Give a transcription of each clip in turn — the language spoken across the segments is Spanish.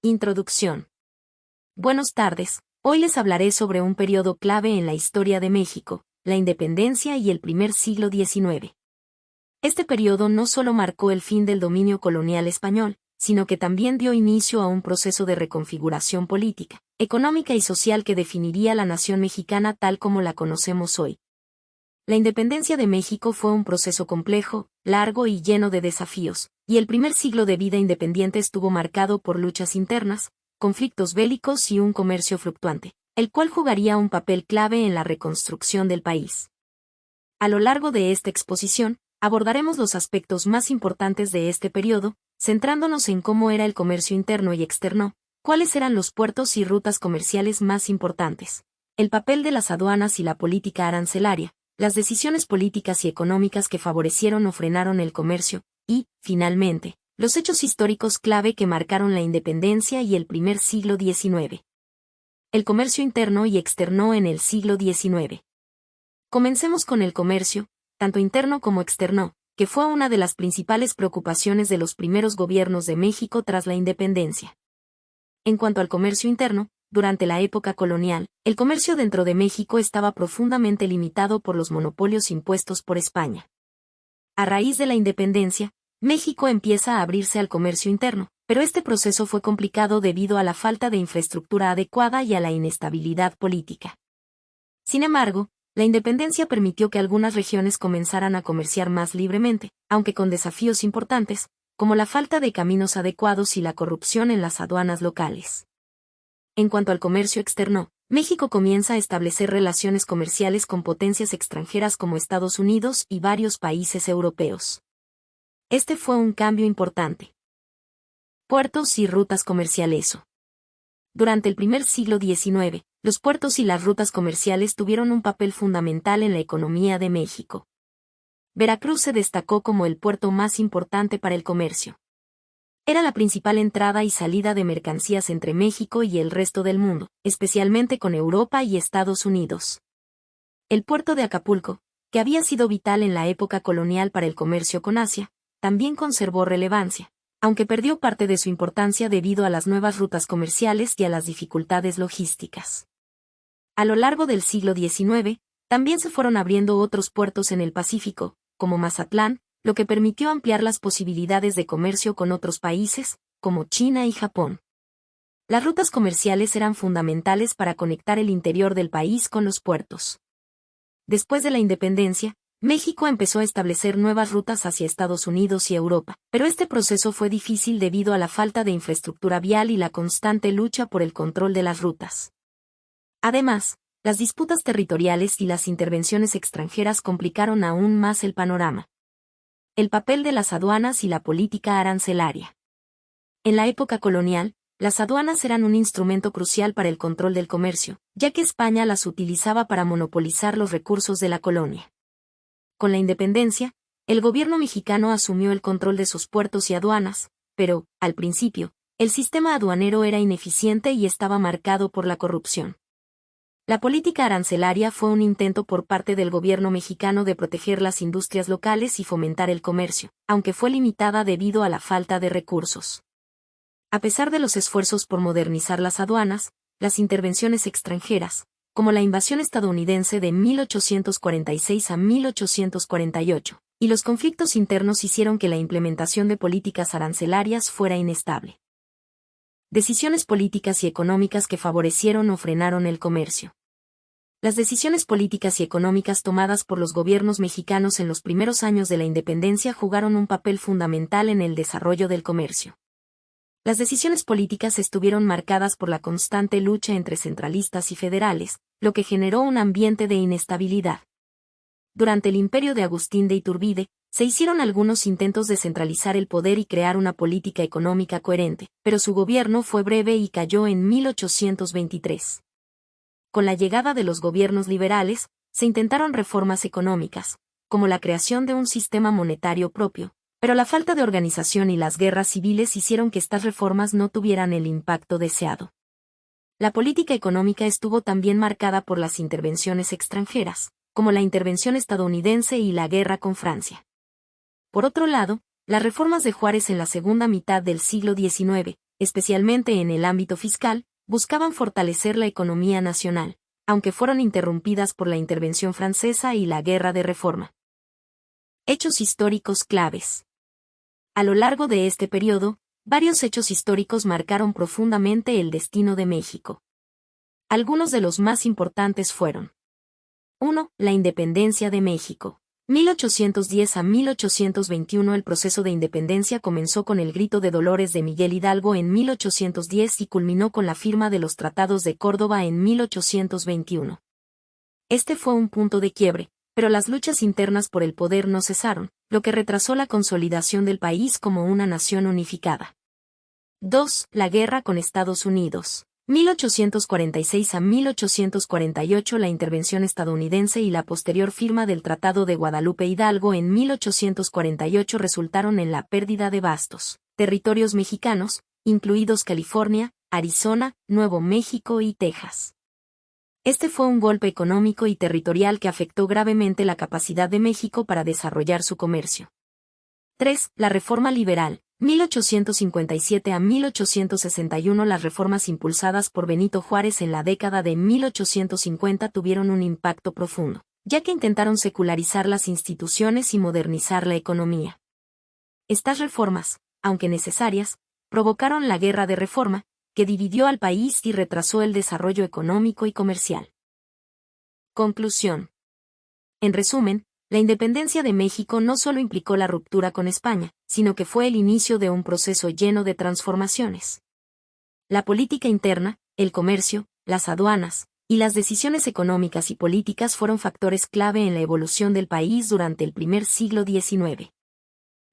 Introducción. Buenas tardes. Hoy les hablaré sobre un periodo clave en la historia de México, la independencia y el primer siglo XIX. Este periodo no solo marcó el fin del dominio colonial español, sino que también dio inicio a un proceso de reconfiguración política, económica y social que definiría la nación mexicana tal como la conocemos hoy. La independencia de México fue un proceso complejo, largo y lleno de desafíos, y el primer siglo de vida independiente estuvo marcado por luchas internas, conflictos bélicos y un comercio fluctuante, el cual jugaría un papel clave en la reconstrucción del país. A lo largo de esta exposición, abordaremos los aspectos más importantes de este periodo, centrándonos en cómo era el comercio interno y externo, cuáles eran los puertos y rutas comerciales más importantes, el papel de las aduanas y la política arancelaria, las decisiones políticas y económicas que favorecieron o frenaron el comercio, y, finalmente, los hechos históricos clave que marcaron la independencia y el primer siglo XIX. El comercio interno y externo en el siglo XIX. Comencemos con el comercio, tanto interno como externo, que fue una de las principales preocupaciones de los primeros gobiernos de México tras la independencia. En cuanto al comercio interno, durante la época colonial, el comercio dentro de México estaba profundamente limitado por los monopolios impuestos por España. A raíz de la independencia, México empieza a abrirse al comercio interno, pero este proceso fue complicado debido a la falta de infraestructura adecuada y a la inestabilidad política. Sin embargo, la independencia permitió que algunas regiones comenzaran a comerciar más libremente, aunque con desafíos importantes, como la falta de caminos adecuados y la corrupción en las aduanas locales. En cuanto al comercio externo, México comienza a establecer relaciones comerciales con potencias extranjeras como Estados Unidos y varios países europeos. Este fue un cambio importante. Puertos y rutas comerciales. Durante el primer siglo XIX, los puertos y las rutas comerciales tuvieron un papel fundamental en la economía de México. Veracruz se destacó como el puerto más importante para el comercio. Era la principal entrada y salida de mercancías entre México y el resto del mundo, especialmente con Europa y Estados Unidos. El puerto de Acapulco, que había sido vital en la época colonial para el comercio con Asia, también conservó relevancia, aunque perdió parte de su importancia debido a las nuevas rutas comerciales y a las dificultades logísticas. A lo largo del siglo XIX, también se fueron abriendo otros puertos en el Pacífico, como Mazatlán, lo que permitió ampliar las posibilidades de comercio con otros países, como China y Japón. Las rutas comerciales eran fundamentales para conectar el interior del país con los puertos. Después de la independencia, México empezó a establecer nuevas rutas hacia Estados Unidos y Europa, pero este proceso fue difícil debido a la falta de infraestructura vial y la constante lucha por el control de las rutas. Además, las disputas territoriales y las intervenciones extranjeras complicaron aún más el panorama. El papel de las aduanas y la política arancelaria. En la época colonial, las aduanas eran un instrumento crucial para el control del comercio, ya que España las utilizaba para monopolizar los recursos de la colonia. Con la independencia, el gobierno mexicano asumió el control de sus puertos y aduanas, pero, al principio, el sistema aduanero era ineficiente y estaba marcado por la corrupción. La política arancelaria fue un intento por parte del gobierno mexicano de proteger las industrias locales y fomentar el comercio, aunque fue limitada debido a la falta de recursos. A pesar de los esfuerzos por modernizar las aduanas, las intervenciones extranjeras, como la invasión estadounidense de 1846 a 1848, y los conflictos internos hicieron que la implementación de políticas arancelarias fuera inestable. Decisiones políticas y económicas que favorecieron o frenaron el comercio. Las decisiones políticas y económicas tomadas por los gobiernos mexicanos en los primeros años de la independencia jugaron un papel fundamental en el desarrollo del comercio. Las decisiones políticas estuvieron marcadas por la constante lucha entre centralistas y federales, lo que generó un ambiente de inestabilidad. Durante el imperio de Agustín de Iturbide, se hicieron algunos intentos de centralizar el poder y crear una política económica coherente, pero su gobierno fue breve y cayó en 1823. Con la llegada de los gobiernos liberales, se intentaron reformas económicas, como la creación de un sistema monetario propio, pero la falta de organización y las guerras civiles hicieron que estas reformas no tuvieran el impacto deseado. La política económica estuvo también marcada por las intervenciones extranjeras, como la intervención estadounidense y la guerra con Francia. Por otro lado, las reformas de Juárez en la segunda mitad del siglo XIX, especialmente en el ámbito fiscal, buscaban fortalecer la economía nacional, aunque fueron interrumpidas por la intervención francesa y la Guerra de Reforma. Hechos históricos claves. A lo largo de este periodo, varios hechos históricos marcaron profundamente el destino de México. Algunos de los más importantes fueron: 1. La independencia de México. 1810 a 1821. El proceso de independencia comenzó con el Grito de Dolores de Miguel Hidalgo en 1810 y culminó con la firma de los Tratados de Córdoba en 1821. Este fue un punto de quiebre, pero las luchas internas por el poder no cesaron, lo que retrasó la consolidación del país como una nación unificada. 2. La guerra con Estados Unidos. 1846 a 1848. La intervención estadounidense y la posterior firma del Tratado de Guadalupe Hidalgo en 1848 resultaron en la pérdida de vastos territorios mexicanos, incluidos California, Arizona, Nuevo México y Texas. Este fue un golpe económico y territorial que afectó gravemente la capacidad de México para desarrollar su comercio. 3. La reforma liberal. 1857 a 1861. Las reformas impulsadas por Benito Juárez en la década de 1850 tuvieron un impacto profundo, ya que intentaron secularizar las instituciones y modernizar la economía. Estas reformas, aunque necesarias, provocaron la Guerra de Reforma, que dividió al país y retrasó el desarrollo económico y comercial. Conclusión. En resumen, la independencia de México no solo implicó la ruptura con España, sino que fue el inicio de un proceso lleno de transformaciones. La política interna, el comercio, las aduanas, y las decisiones económicas y políticas fueron factores clave en la evolución del país durante el primer siglo XIX.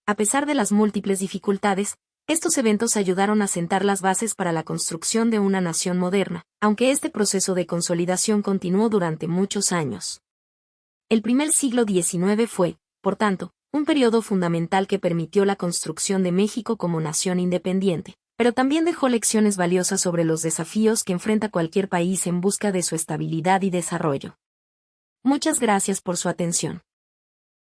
A pesar de las múltiples dificultades, estos eventos ayudaron a sentar las bases para la construcción de una nación moderna, aunque este proceso de consolidación continuó durante muchos años. El primer siglo XIX fue, por tanto, un periodo fundamental que permitió la construcción de México como nación independiente, pero también dejó lecciones valiosas sobre los desafíos que enfrenta cualquier país en busca de su estabilidad y desarrollo. Muchas gracias por su atención.